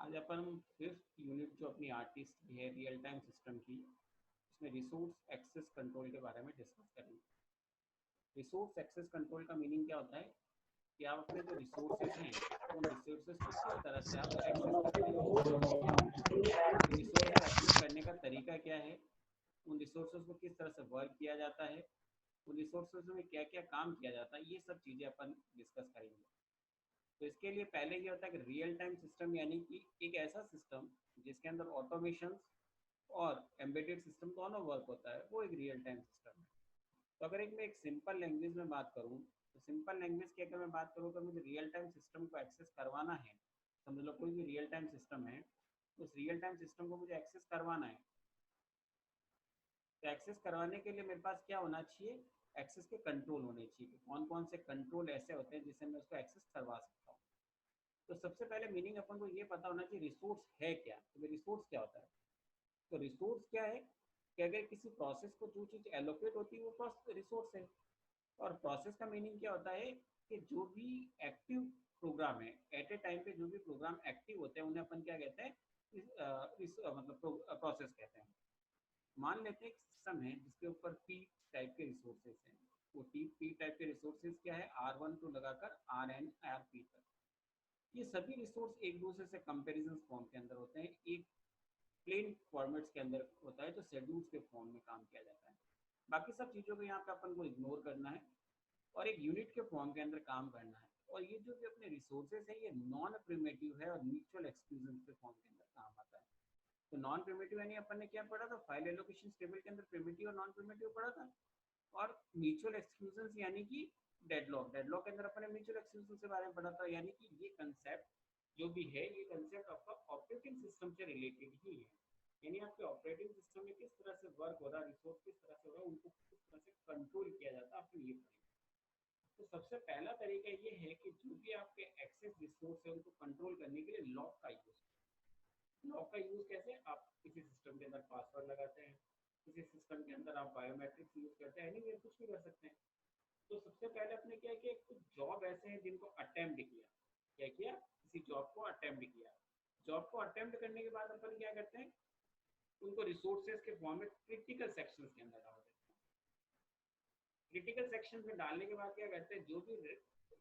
आज अपन fifth unit जो अपनी आर्टिस्ट की है रियल टाइम सिस्टम की, उसमें रिसोर्स एक्सेस कंट्रोल के बारे में डिस्कस करेंगे। रिसोर्स एक्सेस कंट्रोल का मीनिंग क्या होता है कि आप अपने जो रिसोर्सेज हैं उन रिसोर्सेज को किस तरह से आप एक्सेस करते हैं। उन रिसोर्सेज एक्सेस करने का तरीका क्या है, उन रिसोर्सेज को किस तरह से वर्क किया जाता है, उन रिसोर्सेज में क्या क्या काम किया जाता है, ये सब चीज़ें अपन डिस्कस करेंगे। तो इसके लिए पहले ये होता है कि रियल टाइम सिस्टम यानी कि एक ऐसा सिस्टम जिसके अंदर ऑटोमेशन और एम्बेडेड सिस्टम दोनों वर्क होता है, वो एक रियल टाइम सिस्टम है। तो अगर मैं एक सिंपल लैंग्वेज में बात करूँ, तो सिंपल लैंग्वेज की अगर मैं बात करूँ तो मुझे रियल टाइम सिस्टम को एक्सेस करवाना है। समझ लो कोई भी रियल टाइम सिस्टम है, उस रियल टाइम सिस्टम को मुझे एक्सेस करवाना है। तो एक्सेस करवाने के लिए मेरे पास क्या होना चाहिए, एक्सेस के कंट्रोल होने चाहिए। कौन कौन से कंट्रोल ऐसे होते हैं जिससे मैं उसको एक्सेस करवा सकता हूँ। तो सबसे पहले मीनिंग अपन को ये पता होना चाहिए रिसोर्स है क्या। तो रिसोर्स क्या होता है, तो रिसोर्स क्या है कि अगर किसी प्रोसेस को जो चीज़ एलोकेट होती है वो रिसोर्स है। और प्रोसेस का मीनिंग क्या होता है कि जो भी एक्टिव प्रोग्राम है, एट ए टाइम पे जो भी प्रोग्राम एक्टिव होते हैं उन्हें अपन क्या कहते हैं, मतलब प्रोसेस कहते हैं। मान लेते हैं एक सिस्टम है जिसके ऊपर पी टाइप के रिसोर्सेज हैं। वो पी टाइप के रिसोर्सेज क्या है, R1 टू लगाकर RN RP तक। ये सभी रिसोर्स एक दूसरे से कंपेरिजन फॉर्म के अंदर होते हैं, एक प्लेन फॉर्मेट्स के अंदर होता है जो शेड्यूल्स के फॉर्म में काम किया जाता है। बाकी सब चीज़ों को यहाँ पे अपन को इग्नोर करना है और एक यूनिट के फॉर्म के अंदर काम करना है। और ये जो भी अपने रिसोर्सेज है ये नॉन प्रिमेटिव है और म्यूचुअल एक्सक्लूजन के फॉर्म के अंदर काम आता है। तो नॉन प्रिमेटिव यानी अपन ने क्या पढ़ा था, फाइल एलोकेशन टेबल के अंदर प्रिमेटिव और नॉन प्रिमेटिव पढ़ा था। और म्यूचुअल एक्सक्लूजन यानी कि डेडलॉक, डेडलॉक के अंदर अपन ने म्यूचुअल एक्सक्लूजन के बारे में पढ़ा था। यानी कि ये कंसेप्ट जो भी है, ये कंसेप्ट आपका ऑपरेटिंग सिस्टम से रिलेटेड ही है। यानी आपके ऑपरेटिंग सिस्टम में किस तरह से वर्क हो रहा है, रिसोर्स किस तरह से हो रहा है, उनको किस तरह से कंट्रोल किया जाता है, अपन ये पढ़ेंगे। तो सबसे पहला तरीका ये है कि जो भी आपके एक्सेस रिसोर्स है उनको कंट्रोल करने के लिए लॉक का यूज। लॉक का यूज कैसे, आप किसी सिस्टम के अंदर पासवर्ड लगाते हैं, किसी सिस्टम के अंदर आप बायोमेट्रिक्स यूज करते हैं, नहीं कुछ भी कर सकते हैं। तो सबसे पहले आपने क्या किया, कुछ जॉब ऐसे हैं जिनको अटेम्प्ट किया। क्या किया, किसी जॉब को अटेम्प्ट किया। जॉब को अटेम्प्ट करने के बाद अपन क्या करते हैं, उनको रिसोर्सेज के फॉर्म में क्रिटिकल सेक्शंस के अंदर डाल देते हैं। क्रिटिकल सेक्शन में डालने के बाद क्या करते हैं, जो भी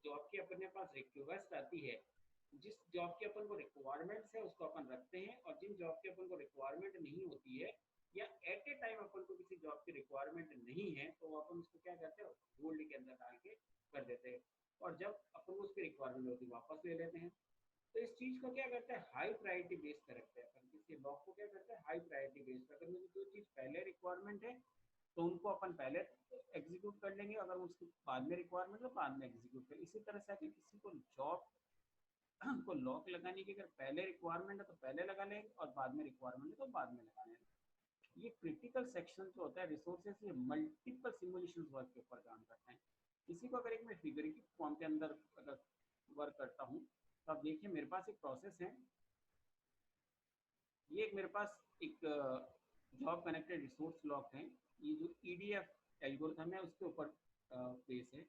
जॉब की अपने पास रिक्वेस्ट आती है, जिस जॉब की अपन को रिक्वायरमेंट्स है उसको अपन रखते हैं, और जिन जॉब की अपन को रिक्वायरमेंट नहीं होती है या एट ए टाइम अपन को किसी जॉब की रिक्वायरमेंट नहीं है तो अपन उसको क्या करते हैं, होल्ड के अंदर डाल के कर देते हैं। और जब अपन को उसकी रिक्वायरमेंट होती है वापस ले लेते हैं। तो इस चीज को क्या करते हैं, हाई प्रायोरिटी बेस पे रखते हैं अपन। किसी लॉक को क्या करते हैं, हाई प्रायोरिटी बेस पे। अगर मुझे जो चीज पहले रिक्वायरमेंट है तो उनको अपन पहले एग्जीक्यूट कर लेंगे, अगर उसकी बाद में रिक्वायरमेंट है तो बाद में एग्जीक्यूट कर। इसी तरह से अगर किसी को जॉब को लॉक लगाने की अगर पहले रिक्वायरमेंट है तो पहले लगा लेंगे और बाद में रिक्वायरमेंट है तो बाद में लगा लेंगे। ये क्रिटिकल सेक्शन जो होता है रिसोर्सेज, ये मल्टीपल सिमुलेशन वर्क के ऊपर काम करते हैं। इसी को अगर एक मैं फिगरेटिव फॉर्म के अंदर अगर वर्क करता हूँ तो आप देखिए मेरे पास एक प्रोसेस है। ये एक मेरे पास एक जॉब कनेक्टेड रिसोर्स लॉक है। ये जो ईडीएफ एल्गोरिथम है उसके ऊपर बेस है।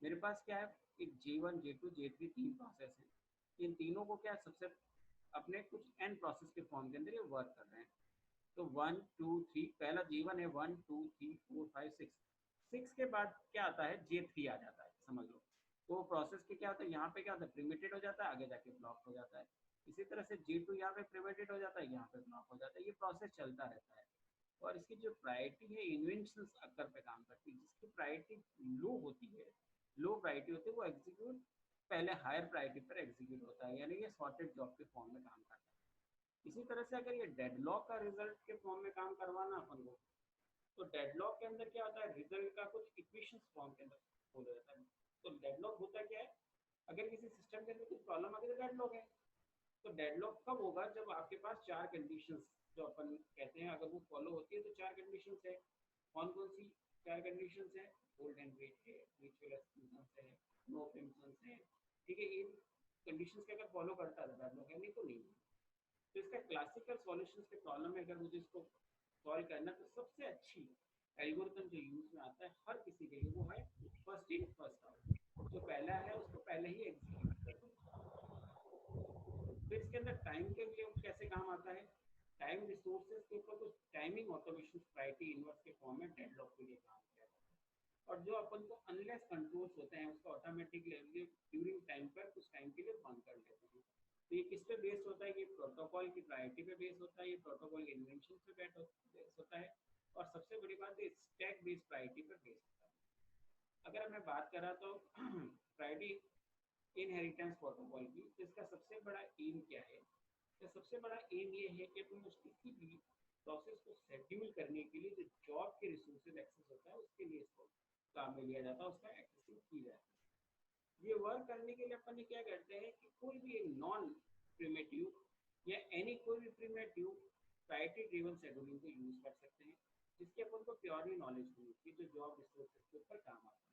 मेरे पास क्या है, एक J1 J2 J3 तीन प्रोसेस है। इन तीनों को क्या सबसे अपने कुछ एन प्रोसेस के फॉर्म के अंदर ये वर्क कर रहे हैं। तो 1 2 3, पहला J1 है, 1 2 3 4 5 6। 6 के बाद क्या आता है, J3 आ जाता है, समझ लो। तो प्रोसेस के क्या होता है, यहाँ पे क्या होता है, प्रिमिटेड हो जाता है, आगे जाके ब्लॉक हो जाता है। इसी तरह से J2 यहाँ पे प्रिमिटेड हो जाता है, यहाँ पे ब्लॉक हो जाता है। ये प्रोसेस चलता रहता है। और इसकी जो प्रायोरिटी है इन्वेंशन अक्कर पे काम करती है। जिसकी प्रायोरिटी लो होती है, लो प्रायोरिटी होती है, वो एग्जीक्यूट पहले हायर प्रायोरिटी पर एग्जीक्यूट होता है। यानी ये सॉर्टेड जॉब के फॉर्म में काम करता है। इसी तरह से अगर ये डेडलॉक का रिजल्ट के फॉर्म में काम करवाना अपन को, तो डेडलॉक के अंदर क्या होता है, रिजल्ट का कुछ इक्वेशंस फॉर्म के अंदर हो जाता है। तो डेडलॉक होता क्या है, अगर किसी सिस्टम के अंदर कुछ प्रॉब्लम आ गई तो डेडलॉक है। तो डेडलॉक कब होगा, जब आपके पास चार कंडीशंस जो अपन कहते हैं अगर वो फॉलो होती है। तो चार कंडीशंस है, कौन कौन सी चार कंडीशंस है, होल्ड एंड वेट है, म्यूचुअल एक्सक्लूजन है, नो प्रिम्पशंस है। ठीक है, इन कंडीशंस के अगर फॉलो करता है डेडलॉक है, नहीं तो नहीं है। तो इसका क्लासिकल सॉल्यूशंस के प्रॉब्लम में अगर मुझे इसको सॉल्व करना, तो सबसे अच्छी एल्गोरिथम जो यूज में आता है हर किसी के लिए वो है फर्स्ट इन फर्स्ट आउट। जो पहला है उसको पहले ही एग्जीक्यूट कर दो। फिर इसके अंदर टाइम के भी टाइम रिसोर्सेज के ऊपर कुछ टाइमिंग ऑटोमेशन प्रायोरिटी इनवर्स के फॉर्म में डेडलॉक के लिए काम किया जाता है। और जो अपन को अनलेस कंट्रोल्स होते हैं उसको ऑटोमेटिक लेवल ड्यूरिंग टाइम पर कुछ टाइम के लिए बंद कर देते हैं। तो ये किस पे बेस्ड होता है? ये प्रोटोकॉल की प्रायोरिटी पे बेस्ड होता है, ये प्रोटोकॉल के इन्वेंशन पे बेस्ड होता है, और सबसे बड़ी बात है स्टैक बेस्ड प्रायोरिटी पे बेस्ड होता है। अगर मैं बात करा तो प्रायोरिटी इनहेरिटेंस प्रोटोकॉल की, इसका सबसे बड़ा एम क्या है? तो सबसे बड़ा एम ये है कि तुम किसी भी प्रोसेस को शेड्यूल करने के लिए जो जॉब के रिसोर्सेज एक्सेस होता है उसके लिए इसको काम में लिया जाता है, उसका एक्सेसिंग की जाती है। ये वर्क करने के लिए अपन ने क्या करते हैं कि कोई भी एक नॉन प्रिमिटिव या एनी कोई भी प्रिमिटिव प्रायोरिटी ड्रिवन शेड्यूलिंग को यूज कर सकते हैं, जिसके अपन को प्योरली नॉलेज नहीं होती जो जॉब रिसोर्सेज के ऊपर काम आता है।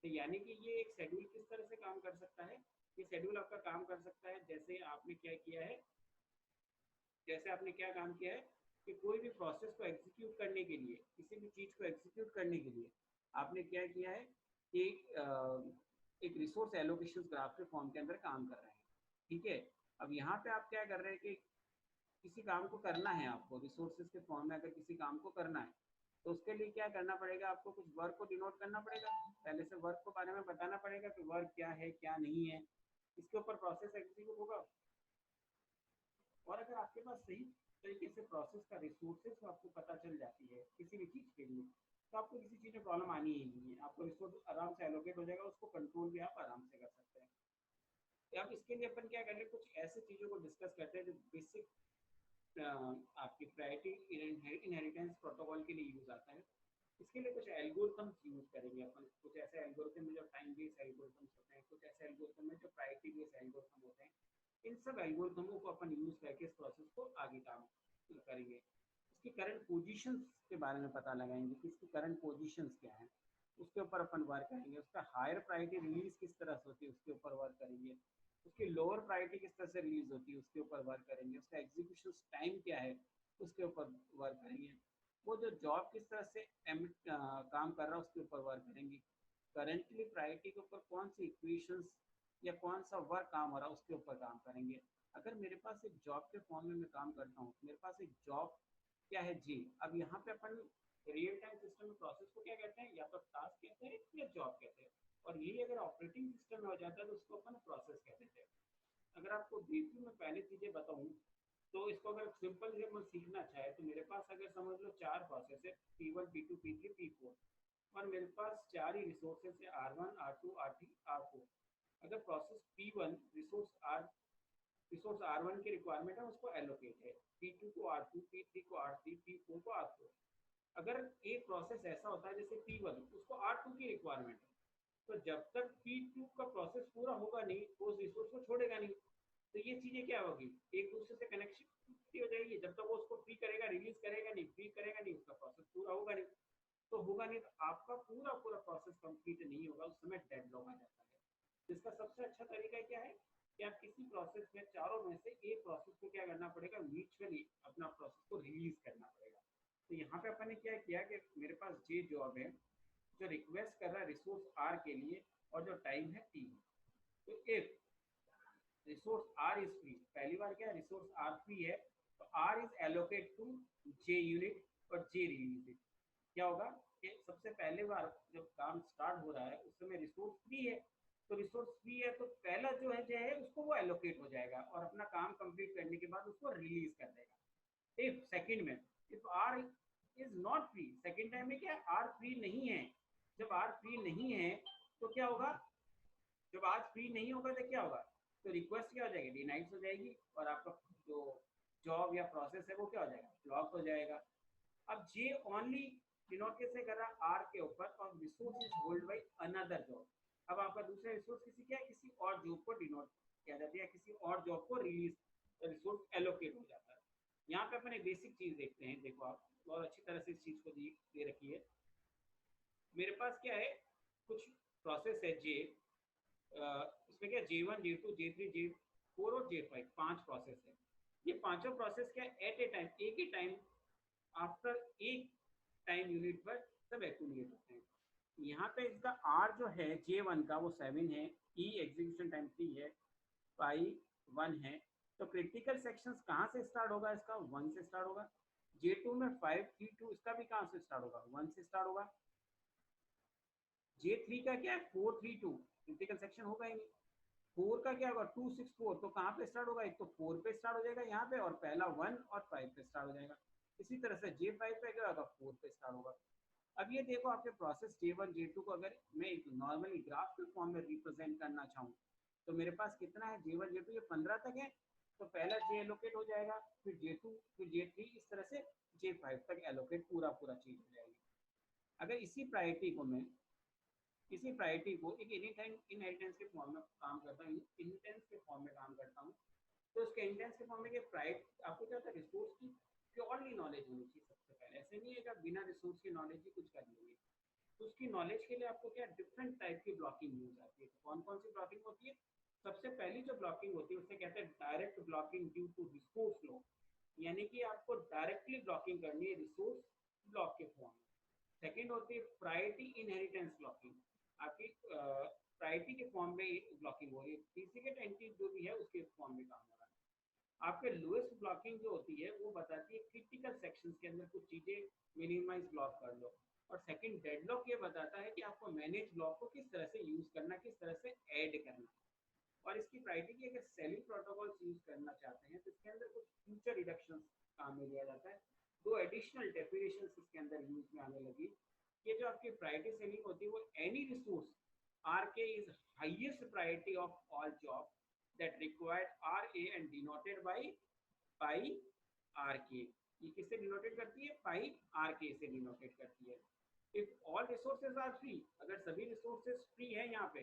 तो यानी कि ये एक शेड्यूल किस तरह से काम कर सकता है? ये शेड्यूल आपका काम कर सकता है जैसे आपने क्या किया है, जैसे आपने क्या काम किया है कि कोई भी प्रोसेस को एग्जीक्यूट करने के लिए, किसी भी चीज को एग्जीक्यूट करने के लिए आपने क्या किया है कि एक रिसोर्स एलोकेशन ग्राफ के फॉर्म के अंदर काम कर रहे हैं। ठीक है, अब यहाँ पे आप क्या कर रहे हैं कि किसी काम को करना है आपको, रिसोर्सेज के फॉर्म में अगर किसी काम को करना है तो उसके लिए क्या करना पड़ेगा? आपको कुछ वर्क को डिनोट करना पड़ेगा, पहले से वर्क को बारे में बताना पड़ेगा कि वर्क क्या है क्या नहीं है, इसके ऊपर प्रोसेस एग्जीक्यूट होगा। और अगर आपके पास सही तरीके से प्रोसेस का रिसोर्सेज आपको पता चल जाती है किसी भी चीज़ के लिए, तो आपको किसी चीज़ में प्रॉब्लम आनी ही नहीं है, आपको रिसोर्स आराम से एलोकेट हो जाएगा, उसको कंट्रोल भी आप आराम से कर सकते हैं। तो अब इसके लिए अपन क्या करें, कुछ ऐसे चीज़ों को डिस्कस करते हैं जो बेसिक आपकी प्रायोरिटी इनहेरिटेंस प्रोटोकॉल के लिए यूज आता है। इसके लिए कुछ एल्गोरिथम्स यूज करेंगे अपन, कुछ ऐसे एल्गोरिथम में जो टाइम बेस्ड एल्गोरिथम्स होते हैं, कुछ ऐसे एल्गोरिथम में जो प्रायोरिटी बेस्ड एल्गोरिथम होते हैं। इन सब एल्गोरिथमों को अपन यूज करके इस प्रोसेस को आगे काम करेंगे। इसकी करंट पोजीशंस के बारे में पता लगाएंगे कि इसकी करंट पोजीशंस क्या है, उसके ऊपर अपन वर्क करेंगे। उसका हायर प्रायोरिटी रिलीज किस तरह से होती है उसके ऊपर वर्क करेंगे। उसकी लोअर प्रायोरिटी किस तरह से रिलीज होती है उसके ऊपर वर्क करेंगे। उसका एग्जीक्यूशन टाइम क्या है उसके ऊपर वर्क करेंगे। वो जो जॉब किस तरह से काम कर रहा है उसके ऊपर वर्क करेंगे। करेंटली प्रायोरिटी के ऊपर कौन सी इक्वेशंस या कौन सा वर्क काम हो रहा है उसके ऊपर काम करेंगे। अगर मेरे पास एक जॉब के फॉर्म में मैं काम करता हूँ, मेरे पास एक जॉब क्या है जी, अब यहाँ पे अपन रियल टाइम सिस्टम में प्रोसेस को क्या कहते हैं, या तो टास्क कहते हैं या जॉब कहते हैं। और यही अगर ऑपरेटिंग सिस्टम में हो जाता है तो उसको अपन प्रोसेस कहते हैं। अगर आपको ब्रीफली में पहले चीजें बताऊं तो इसको अगर सिंपल से मैं सीखना चाहे तो मेरे पास अगर समझ लो 4 प्रोसेस है, P1 P2 P3 P4, और मेरे पास 4 ही रिसोर्सेस है, R1 R2 R3 R4। अगर प्रोसेस P1 रिसोर्स R1 की रिक्वायरमेंट है उसको एलोकेट है, P2 को R2, P3 को R3, P4 को R4। अगर एक प्रोसेस ऐसा होता है जैसे P1 उसको R2 की रिक्वायरमेंट है, तो जब तक P2 का प्रोसेस पूरा होगा नहीं वो उस रिसोर्स को छोड़ेगा नहीं। तो ये चीजें क्या होगी, एक दूसरे से कनेक्शन हो जाएगी। जब तक वो उसको फ्री करेगा, रिलीज करेगा नहीं, फ्री करेगा नहीं, उसका प्रोसेस पूरा होगा नहीं। तो होगा नहीं तो आपका पूरा पूरा प्रोसेस कंप्लीट नहीं होगा, उस समय डेडलॉक आ जाता है। इसका सबसे अच्छा तरीका क्या है कि आप किसी प्रोसेस में चारों में से एक प्रोसेस को क्या करना पड़ेगा, म्यूचुअली अपना प्रोसेस को रिलीज करना पड़ेगा। तो यहाँ पे अपन ने क्या किया कि मेरे पास जे जॉब है जो रिक्वेस्ट कर रहा है रिसोर्स आर के लिए और जो टाइम है टी। तो if resource R is free, पहली बार क्या रिसोर्स आर फ्री है तो R is allocate to J unit और जे रिलीज इट। क्या होगा कि सबसे पहले बार जब काम स्टार्ट हो रहा है उस समय रिसोर्स फ्री है, तो रिसोर्स फ्री है तो पहला जो है उसको वो एलोकेट हो जाएगा और अपना काम कंप्लीट करने के बाद उसको रिलीज कर देगा। इफ सेकंड में if R is not free, second time में क्या आर फ्री नहीं है, जब आर फ्री नहीं है तो क्या होगा, जब आज फ्री नहीं होगा तो क्या होगा, तो रिक्वेस्ट क्या हो जाएगी, डिनाइड हो जाएगी और आपका जो जॉब या प्रोसेस है वो क्या हो जाएगा, ब्लॉक हो जाएगा। अब जे ओनली डिनोट कैसे कर रहा आर के ऊपर और resource is hold by another job. अब आपका दूसरा रिसोर्स किसी क्या है, किसी और जॉब को डिनोट किया जाता है, किसी और जॉब को रिलीज रिसोर्स एलोकेट हो जाता है। यहाँ पे अपन एक बेसिक चीज देखते हैं, देखो आप बहुत अच्छी तरह से इस चीज को दे रखी है। मेरे पास क्या है, कुछ प्रोसेस है जे, इसमें क्या J1 J2 J3 J4 और J5 5 प्रोसेस है। ये पांचों प्रोसेस क्या एट ए टाइम, एक ही टाइम आफ्टर एक टाइम यूनिट पर सब एक्यूमुलेट होते हैं। यहाँ पे इसका R जो है J1 का वो 7 है, E एग्जीक्यूशन टाइम 3 है, पाई 1 है। तो क्रिटिकल सेक्शंस कहाँ से स्टार्ट होगा, इसका 1 से स्टार्ट होगा। J2 में 532 इसका भी कहाँ से स्टार्ट होगा, 1 से स्टार्ट होगा। J3 का क्या है 432, क्रिटिकल सेक्शन होगा ही नहीं। 4 का क्या होगा 264, तो कहाँ पे स्टार्ट होगा, एक तो 4 पे स्टार्ट हो जाएगा यहाँ पे, और पहला 1 और 5 पे स्टार्ट हो जाएगा। इसी तरह से J5 पे क्या होगा 4 पे स्टार्ट होगा। अब ये देखो आपके प्रोसेस J1 J2 को अगर मैं एक नॉर्मली ग्राफ के फॉर्म में रिप्रेजेंट करना चाहूँ, तो मेरे पास कितना है J1 J2 ये 15 तक है, तो पहला J एलोकेट हो जाएगा, फिर J2, फिर J3, इस तरह से J5 तक एलोकेट पूरा चीज हो जाएगी। अगर इसी प्रायोरिटी को एक इनहेरिटेंस के फॉर्म में काम करता हूँ, इनहेरिटेंस के फॉर्म में काम करता हूँ, तो उसके इनहेरिटेंस के फॉर्म में प्रायोरिटी आपको क्या होता है, रिसोर्स की प्योरली नॉलेज होनी चाहिए सबसे पहले। ऐसे नहीं है कि आप बिना रिसोर्स की नॉलेज ही कुछ कर लेंगे। तो उसकी नॉलेज के लिए आपको क्या डिफरेंट टाइप की ब्लॉकिंग यूज आती है। तो कौन कौन सी ब्लॉकिंग होती है, सबसे पहली जो ब्लॉकिंग होती है उसे कहते हैं direct blocking due to resource flow, यानी कि आपको डायरेक्टली ब्लॉकिंग करनी है रिसोर्स ब्लॉक के फॉर्म में। सेकेंड होती है प्रायोरिटी इनहेरिटेंस ब्लॉकिंग, आपकी प्रायोरिटी के फॉर्म में ब्लॉकिंग हो रही है, फिजिकल एंटिटी जो भी है उसके फॉर्म में काम हो रहा है। आपके लोएस्ट ब्लॉकिंग जो होती है वो बताती है क्रिटिकल सेक्शंस के अंदर कुछ चीजें मिनिमाइज ब्लॉक कर लो। और सेकंड डेडलॉक ये बताता है कि आपको मैनेज ब्लॉक को किस तरह से यूज करना, किस तरह से ऐड करना। और इसकी प्रायोरिटी की अगर सेलिंग प्रोटोकॉल्स यूज करना चाहते हैं तो इसके अंदर कुछ फ्यूचर रिडक्शन काम में लिया जाता है। दो एडिशनल डेफिनेशन इसके अंदर यूज में आने लगी। ये जो आपकी प्रायोरिटी सेलिंग होती है वो any resource R K is highest priority of all job that required R A and denoted by pi R K. ये किससे डिनोटेड करती है, पाई आर के से डिनोटेड करती है। If all resources are free, अगर सभी रिसोर्सेज फ्री है यहाँ पे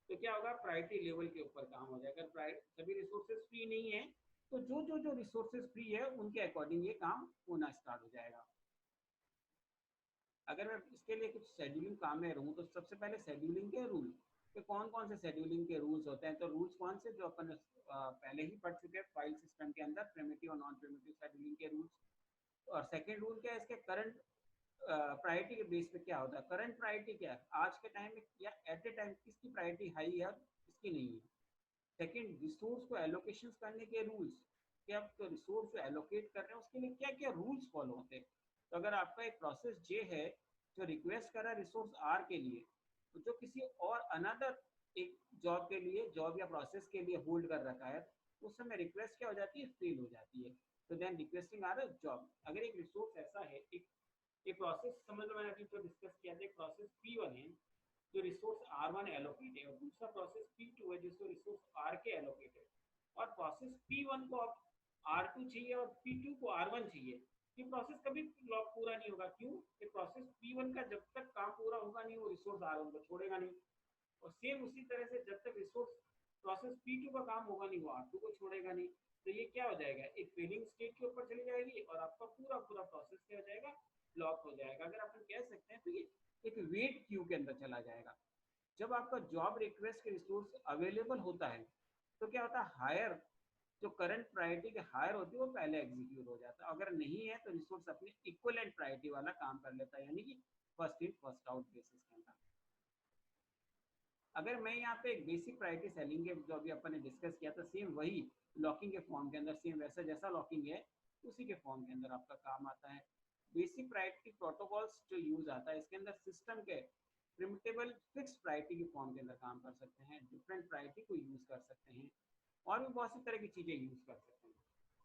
तो क्या होगा, प्रायोरिटी लेवल के ऊपर काम हो जाएगा। अगर सभी रिसोर्सेज फ्री नहीं है तो जो रिसोर्सेज फ्री है उनके अकॉर्डिंग ये काम होना स्टार्ट हो जाएगा। अगर मैं इसके लिए कुछ शेड्यूलिंग काम में रहूँ तो सबसे पहले शेड्यूलिंग के रूल, तो कौन कौन से शेड्यूलिंग के रूल्स होते हैं, तो रूल्स कौन से जो अपन पहले ही पढ़ चुके हैं फाइल सिस्टम के अंदर, प्रिमिटिव और नॉन प्रिमिटिव शेड्यूलिंग के रूल्स। और सेकेंड रूल क्या है, इसके करंट प्रायोरिटी के बेस पे क्या होता है, करंट प्रायोरिटी क्या है आज के टाइम में, या एट ए टाइम किसकी प्रायोरिटी हाई है किसकी नहीं है। सेकेंड, रिसोर्स को एलोकेशन करने के रूल्स, कि आप तो रिसोर्स जो एलोकेट कर रहे हैं उसके लिए क्या क्या रूल्स फॉलो होते हैं। तो अगर आपका एक प्रोसेस जे है जो रिक्वेस्ट कर रहा है रिसोर्स आर के लिए, तो जो किसी और अनदर एक जॉब के लिए, जॉब या प्रोसेस के लिए होल्ड कर रखा है, उस समय रिक्वेस्ट क्या हो जाती है, फेल हो जाती है। तो देन रिक्वेस्टिंग आर जॉब। अगर एक रिसोर्स ऐसा है, एक प्रोसेस समझ लो, मैंने अभी जो डिस्कस किया था, एक प्रोसेस P1 है जो रिसोर्स R1 एलोकेट है, और दूसरा प्रोसेस P2 है जिसको रिसोर्स R के एलोकेट है, और प्रोसेस P1 को R2 चाहिए और P2 को R1 चाहिए। ये प्रोसेस कभी लॉक पूरा नहीं होगा। क्यों, ये प्रोसेस P1 का जब तक काम पूरा होगा नहीं वो रिसोर्स R1 को छोड़ेगा नहीं, और सेम उसी तरह से जब तक रिसोर्स प्रोसेस P2 का काम होगा नहीं वो R2 को छोड़ेगा नहीं। तो ये क्या हो जाएगा, एक फेलिंग स्टेट के ऊपर चली जाएगी और आपका पूरा प्रोसेस क्या हो जाएगा, ब्लॉक हो जाएगा। अगर अपन कह सकते हैं तो ये एक वेट क्यू के अंदर चला जाएगा। जब आपका जॉब रिक्वेस्ट के रिसोर्स अवेलेबल होता है तो क्या होता है, हायर जो करंट प्रायोरिटी के हायर होती है वो पहले एग्जीक्यूट हो जाता है। अगर नहीं है तो रिसोर्स अपने इक्वलेंट प्रायोरिटी वाला काम कर लेता है, यानी कि first in first out basis के अंदर। अगर मैं यहाँ पे एक बेसिक प्रायोरिटी सेलिंग के जो अभी अपन ने डिस्कस किया था, सेम वही लॉकिंग के फॉर्म के अंदर, सेम वैसा जैसा लॉकिंग है उसी के फॉर्म के अंदर आपका काम आता है। बेसिक प्रायोरिटी प्रोटोकॉल्स जो यूज आता है इसके अंदर सिस्टम के प्रिमिटेबल फिक्स प्रायोरिटी के फॉर्म के अंदर काम कर सकते हैं, डिफरेंट प्रायोरिटी को यूज कर सकते हैं, और भी बहुत सी तरह की चीजें यूज कर सकते हैं।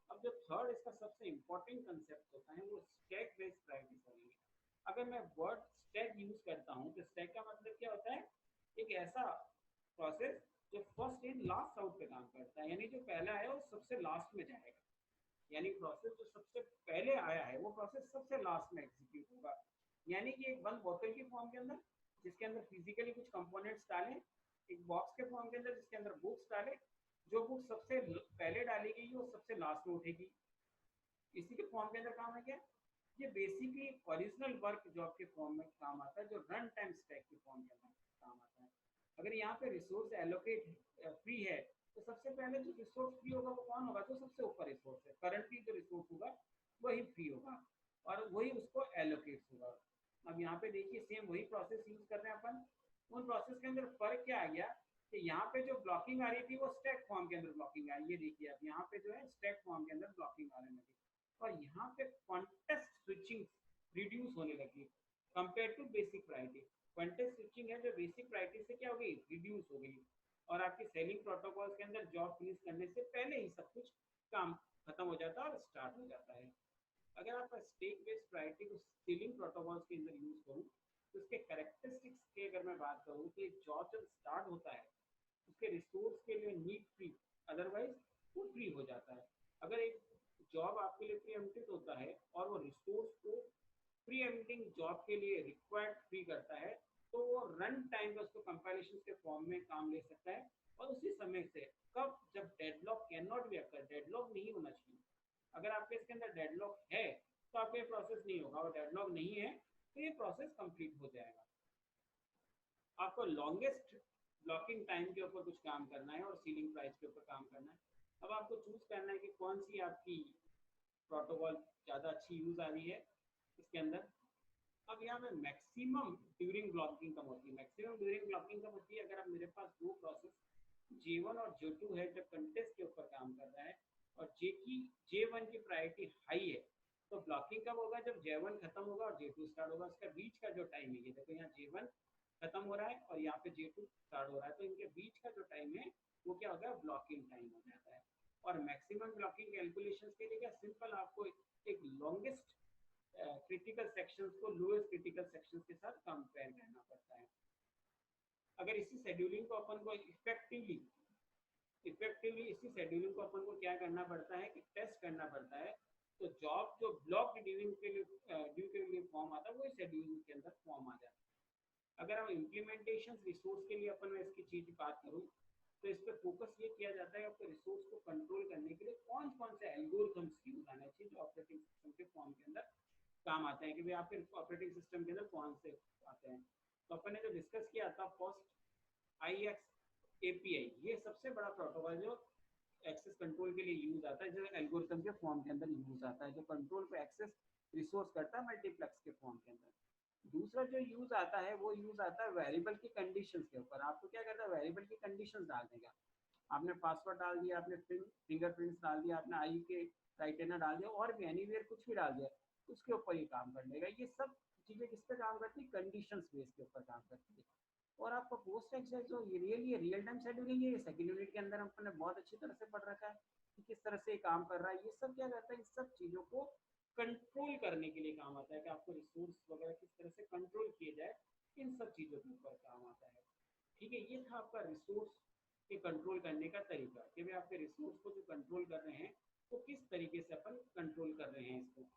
अब जो थर्ड इसका सबसे इंपॉर्टेंट कंसेप्ट होता है वो स्टैक बेस्ड प्रायोरिटी सेलिंग है। अगर मैं वर्ड स्टैक यूज करता हूँ तो स्टैक का मतलब क्या होता है, एक ऐसा प्रोसेस जो फर्स्ट इन लास्ट आउट पे काम करता है, यानी जो पहला है वो सबसे लास्ट में जाएगा। यानी प्रोसेस जो सबसे पहले आया है वो प्रोसेस सबसे लास्ट में एग्जीक्यूट होगा। यानी कि एक वन बोतल के फॉर्म के अंदर जिसके अंदर फिजिकली कुछ कंपोनेंट्स डालें, एक बॉक्स के फॉर्म के अंदर जिसके अंदर बुक्स डालें, जो बुक सबसे पहले डाली गई वो सबसे लास्ट में उठेगी। इसी के फॉर्म के अंदर काम है क्या, ये बेसिकली ओरिजिनल वर्क जॉब के फॉर्म में काम आता है, जो रन टाइम स्टैक के फॉर्म के अंदर काम आता है। अगर यहाँ पे रिसोर्स एलोकेट फ्री है तो सबसे पहले जो रिसोर्स फ्री होगा वो कौन होगा, जो सबसे ऊपर रिसोर्स है, करंटली जो रिसोर्स होगा वही फ्री होगा और वही उसको एलोकेट होगा। अब यहाँ पे देखिए सेम वही प्रोसेस यूज कर रहे हैं अपन। उन प्रोसेस के अंदर फर्क क्या आ गया कि यहाँ पे जो ब्लॉकिंग आ रही थी वो स्टैक फॉर्म के अंदर ब्लॉकिंग आ रही है। ये देखिए आप यहाँ पे जो है स्टैक फॉर्म के अंदर ब्लॉकिंग आने लगी, और यहाँ पे कॉन्टेक्स्ट स्विचिंग रिड्यूस होने लगी compare to basic priority. Context switching है जो बेसिक प्रायोरिटी से क्या हो गई, रिड्यूस हो गई, और आपकी सेलिंग प्रोटोकॉल्स के अंदर जॉब फिनिश करने से पहले ही सब कुछ काम खत्म हो जाता है और स्टार्ट हो जाता है। अगर आप स्टेक बेस्ड प्रायोरिटी को सीलिंग प्रोटोकॉल्स के अंदर यूज करूँ तो उसके कैरेक्टरिस्टिक्स की अगर मैं बात करूँ तो जॉब जब स्टार्ट होता है उसके रिसोर्स के लिए नीड फ्री, अदरवाइज वो फ्री हो जाता है। अगर एक जॉब आपके लिए प्रीएम्प्टेड होता है और वो रिसोर्स को प्रीएम्प्टिंग जॉब के लिए रिक्वायर्ड फ्री करता है, तो वो रन टाइम पे उसको कंपाइलेशन के फॉर्म में काम ले सकता है। और उसी समय से कब, जब deadlock can not be occur, deadlock नहीं होना चाहिए। अगर आपके इसके अंदर डेडलॉक है तो आपका ये प्रोसेस नहीं होगा, और डेडलॉक नहीं है तो ये प्रोसेस कंप्लीट हो जाएगा। आपको लॉन्गेस्ट ब्लॉकिंग टाइम के ऊपर कुछ काम करना है और सीलिंग प्राइस के ऊपर काम करना है। अब आपको चूज करना है कि कौन सी आपकी प्रोटोकॉल ज़्यादा अच्छी यूज आ रही है इसके अंदर। अब यहाँ पे मैक्सिमम ड्यूरिंग ब्लॉकिंग कम होती है, मैक्सिमम ड्यूरिंग ब्लॉकिंग कम होती है अगर आप, मेरे पास दो प्रोसेस J1 और J2 है जो कंटेस्ट के ऊपर काम कर रहा है, और J1 की प्रायोरिटी हाई है, तो ब्लॉकिंग कब होगा, जब J1 खत्म होगा और J2 स्टार्ट होगा। उसका बीच का जो टाइम है, ये देखो यहाँ J1 खत्म हो रहा है और यहाँ पे J2 स्टार्ट हो रहा है, तो इनके बीच का जो टाइम है वो क्या होगा, ब्लॉकिंग टाइम हो जाता है। और मैक्सिमम ब्लॉकिंग कैलकुलेशन के लिए क्या, सिंपल आपको एक लॉन्गेस्ट क्रिटिकल सेक्शंस को लोएस्ट क्रिटिकल सेक्शंस के साथ कंपेयर करना पड़ता है। अगर इसी शेड्यूलिंग को अपन को इफेक्टिवली इसी शेड्यूलिंग को अपन को क्या करना पड़ता है कि टेस्ट करना पड़ता है, तो जॉब जो ब्लॉक ड्यू के लिए फॉर्म आता है वो शेड्यूलिंग के अंदर फॉर्म आ जाता है। अगर हम इम्प्लीमेंटेशन रिसोर्स के लिए अपन मैं इसकी चीज बात करूँ तो इस पर फोकस ये किया जाता है आपके रिसोर्स को कंट्रोल करने के लिए कौन कौन से एल्गोरिथम्स यूज आना चाहिए जो ऑपरेटिंग सिस्टम के फॉर्म के अंदर काम आते हैं, कि भाई आपके ऑपरेटिंग सिस्टम के अंदर कौन से आते हैं। तो अपन ने जो डिस्कस किया था पोस्ट IX API, ये सबसे बड़ा प्रोटोकॉल जो एक्सेस कंट्रोल के लिए यूज आता है, जो एल्गोरिथम के फॉर्म के अंदर यूज आता है, जो कंट्रोल पे एक्सेस रिसोर्स करता है मल्टीप्लेक्स के फॉर्म के अंदर। दूसरा जो यूज आता है वो यूज आता है वेरिएबल की कंडीशंस के ऊपर। आपको क्या करता है, वेरिएबल की कंडीशंस डाल देगा। आपने पासवर्ड डाल दिया, आपने फिंगरप्रिंट्स डाल दिया, आपने आई के राइटेनर डाल दिया, और भी एनीवेयर कुछ भी डाल दिया, उसके ऊपर ये काम कर लेगा। ये सब चीजें किस पे काम करती है, कंडीशंस बेस के ऊपर काम करती है। और आपका पोस्ट एक्सेस जो ये रियल टाइम शेड्यूलिंग है, ये सेकंड यूनिट के अंदर हमने बहुत अच्छी तरह से पढ़ रखा है कि किस तरह से काम कर रहा है। ये सब क्या करता है, इस सब चीजों को कंट्रोल करने के लिए काम आता है, कि आपको रिसोर्स वगैरह किस तरह से कंट्रोल किए जाए, इन सब चीजों के ऊपर काम आता है। ठीक है, ये था आपका रिसोर्स के कंट्रोल करने का तरीका, कि भाई आपके रिसोर्स को जो कंट्रोल कर रहे हैं वो किस तरीके से अपन कंट्रोल कर रहे हैं इसको।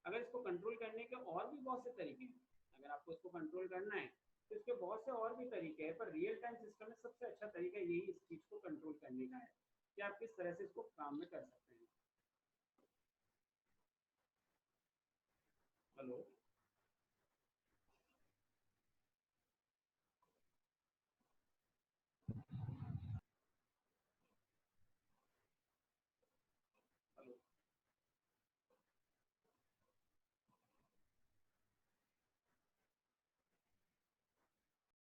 अगर इसको कंट्रोल करने के और भी बहुत से तरीके हैं, अगर आपको इसको कंट्रोल करना है तो इसके बहुत से और भी तरीके हैं, पर रियल टाइम सिस्टम में सबसे अच्छा तरीका यही इस चीज को कंट्रोल करने का है कि आप किस तरह से इसको काम में कर सकते हैं। हेलो।